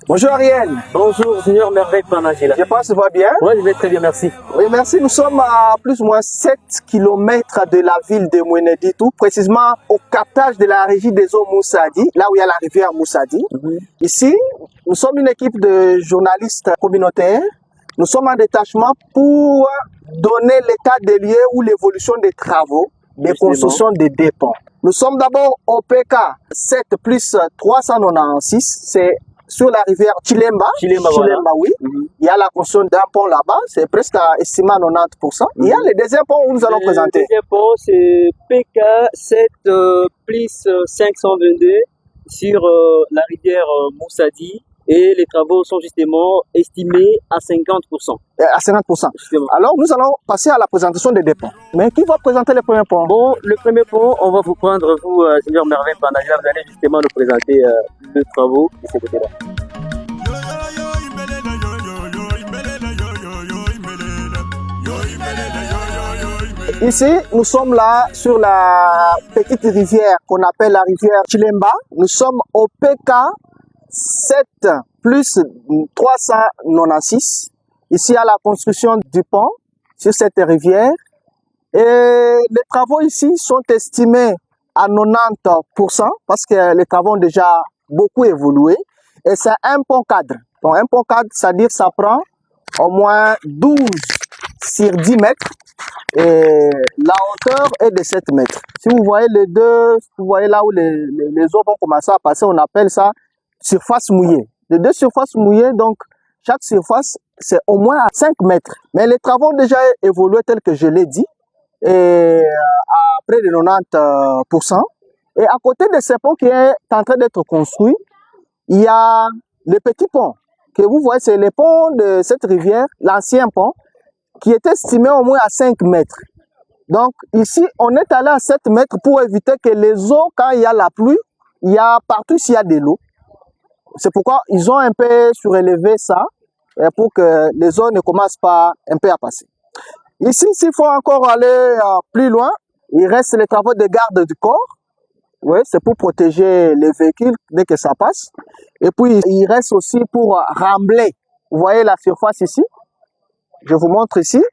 Bonjour Ariel. Bonjour, Seigneur Merveille Panagila. Je pense que ça va bien. Oui, je vais très bien, merci. Oui, merci. Nous sommes à plus ou moins 7 km de la ville de Mweneditu, précisément au captage de la régie des eaux Moussadi, là où il y a la rivière Moussadi. Ici, nous sommes une équipe de journalistes communautaires. Nous sommes en détachement pour donner l'état des lieux ou l'évolution des travaux de construction des dépôts. Nous sommes d'abord au PK 7 plus 396, c'est sur la rivière Chilemba, Voilà. oui. Il y a la construction d'un pont là-bas, c'est presque estimé à 90%. Il y a le deuxième pont où nous allons présenter. Le deuxième pont, c'est PK 7 plus 522 sur la rivière Moussadi. Et les travaux sont justement estimés à 50%. À 50%. Justement. Alors, nous allons passer à la présentation des ponts. Mais qui va présenter le premier pont? Bon, le premier pont, on va vous prendre, vous, Seigneur Merveille Panagila, vous allez justement nous présenter les travaux de ce côté-là. Ici, nous sommes là sur la petite rivière qu'on appelle la rivière Chilemba. Nous sommes au PK 7 plus 396. Ici, il y a la construction du pont sur cette rivière. Et les travaux ici sont estimés à 90% parce que les travaux ont déjà beaucoup évolué. Et c'est un pont cadre. Donc, un pont cadre, c'est-à-dire que ça prend au moins 12 sur 10 mètres. Et la hauteur est de 7 mètres. Si vous voyez les deux, vous voyez là où les eaux vont commencer à passer, on appelle ça surface mouillée. Les deux surfaces mouillées, donc chaque surface, c'est au moins à 5 mètres. Mais les travaux ont déjà évolué tel que je l'ai dit, et à près de 90%. Et à côté de ce pont qui est en train d'être construit, il y a le petit pont que vous voyez, c'est le pont de cette rivière, l'ancien pont, qui est estimé au moins à 5 mètres. Donc ici, on est allé à 7 mètres pour éviter que les eaux, quand il y a la pluie, il y a partout s'il y a de l'eau. C'est pourquoi ils ont un peu surélevé ça pour que les eaux ne commencent pas un peu à passer. Ici, s'il faut encore aller plus loin, il reste les travaux de garde du corps. Oui, c'est pour protéger les véhicules dès que ça passe. Et puis, il reste aussi pour rembler. Vous voyez la surface ici? Je vous montre ici.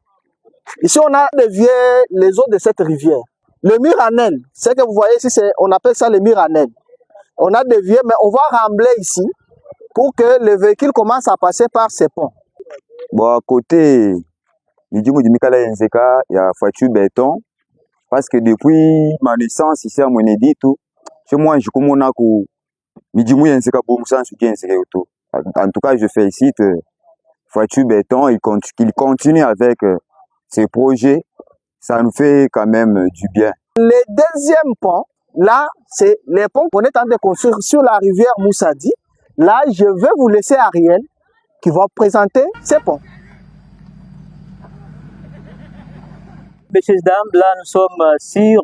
Ici, on a dévié les eaux de cette rivière. Le mur en aile, ce que vous voyez ici, on appelle ça le mur en aile. On a dévié, mais on va rembler ici pour que les véhicules commencent à passer par ces ponts. Bon, à côté du Mikala Yenzeka, il y a Fatou Béton. Parce que depuis ma naissance ici à Mweneditu, chez moi, je commence à Midjimou Yenzeka Boumsan Souki Yenzeka Yoto. En tout cas, je félicite Fatou Béton. Il continue avec ses projets. Ça nous fait quand même du bien. Le deuxième pont, là, c'est les ponts qu'on est en train de construire sur la rivière Moussadi. Là, je vais vous laisser Ariel qui va présenter ces ponts. Messieurs, dames, là, nous sommes sur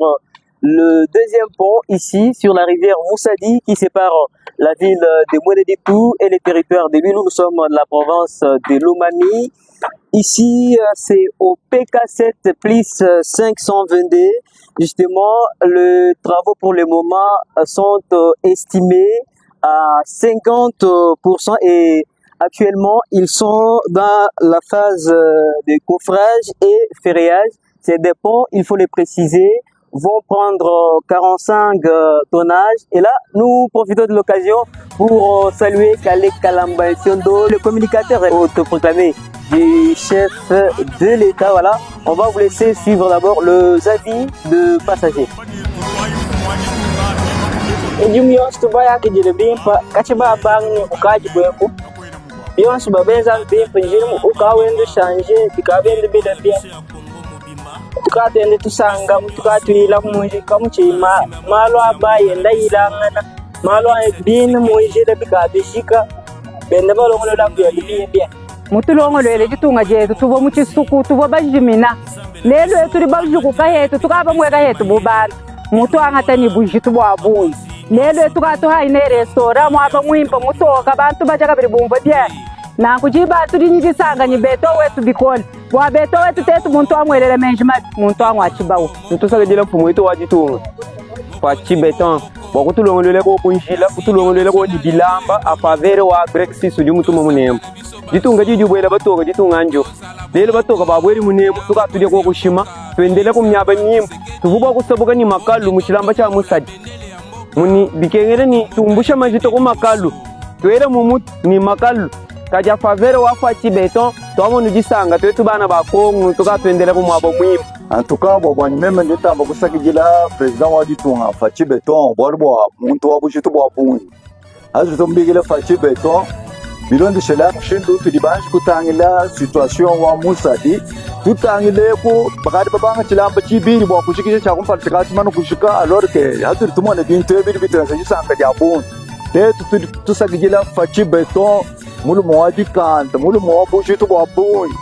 le deuxième pont, ici, sur la rivière Moussadi, qui sépare la ville de Mweneditu et les territoires de l'île. Nous sommes dans la province de Lomami. Ici, c'est au PK7 plus 522. Justement, les travaux pour le moment sont estimés à 50% et actuellement, ils sont dans la phase de coffrage et ferrillage. Ces des ponts, il faut les préciser, vont prendre 45 tonnages. Et là, nous profitons de l'occasion pour saluer Kale Kalamba Siondo, le communicateur autoproclamé du chef de l'État. Voilà, on va vous laisser suivre d'abord les avis de passagers. tukatende tusanga tukatwila munji kamuchima malo abaye ndayilangana malo bin munji da bikabishika bende balongolo la bya mutulongolele jitunga jetu tubo muchisuku tubo bajimina lelo tuli bajuku kayetu tukaba mweka yetu bubana mutu angatani buji tubo abuyi lelo tukato haine restaurant mwapa mwimpa mutoka bantu bajaga biri bumva bya na kujiba turi nyisanga ni beto wetu bikole wa beto wetu tetu muntu amwelele management muntu amwachibawo ntusaga jela fumo ito wajitunga fachi beton bakutulongolele ko kunjila kutulongolele ko dibilamba afavere wa brexit sudi mutuma munembo jitunga jijubwela batoka jitunga njo lelo batoka babweri munembo tukatuje ko kushima twendele ko myaba myimbo tuvuba kusabuka ni makalu muchilamba cha musadi muni bikengere ni tumbusha majito ko makalu twere mumutu ni makalu kaja favere wa fachi beton tomo nujisanga twetu bana ba Kongo tukatwendele ko mwabo mwimbo en tout cas bo bani meme ndeta bakusakijila president wa ditunga fachi beton bo muntu wa bujitu bo bunyi azu tombigile fachi beton bilondi shela shindu tudibanji kutangila situation wa musadi tutangile ku bakari babanga chilamba chibiri bo kushikije cha kumpartika manu kushika alors que hatu tumone bintu ebiri bitransa jisanga ya bunyi te tusakijila fachi beton mulu mo wa dikanta mulu mo wa bujitu bo bunyi